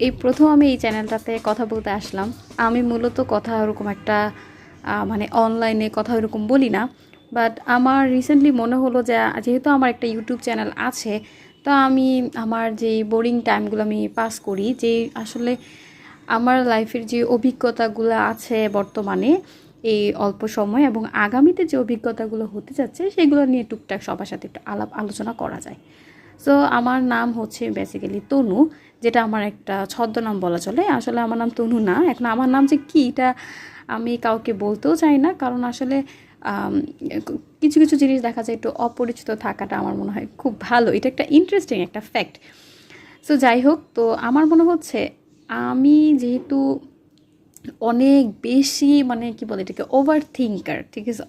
এই প্রথম আমি এই চ্যানেলটাতে কথা বলতে আসলাম। আমি মূলত কথা ওরকম একটা মানে অনলাইনে কথা ওরকম বলি না, বাট আমার রিসেন্টলি মনে হলো যে যেহেতু আমার একটা ইউটিউব চ্যানেল আছে, তো আমি আমার যেই বোরিং টাইমগুলো আমি পাস করি, যে আসলে আমার লাইফের যে অভিজ্ঞতাগুলো আছে বর্তমানে এই অল্প সময় এবং আগামীতে যে অভিজ্ঞতাগুলো হতে যাচ্ছে, সেগুলো নিয়ে টুকটাক সবার সাথে একটু আলাপ আলোচনা করা যায়। সো আমার নাম হচ্ছে বেসিক্যালি তনু, যেটা আমার একটা ছদ্মনাম বলা চলে। আসলে আমার নাম তনু না। এখন আমার নাম যে কী, এটা আমি কাউকে বলতেও চাই না, কারণ আসলে আম, কিছু কিছু জিনিস দেখা যায় একটু অপরিচিত থাকাটা আমার মনে হয় খুব ভালো। এটা একটা ইন্টারেস্টিং একটা ফ্যাক্ট। সো যাই হোক, তো আমার মনে হচ্ছে আমি যেহেতু অনেক বেশি মানে কি বলে এটাকে ওভার থিঙ্কার, ঠিক আছে,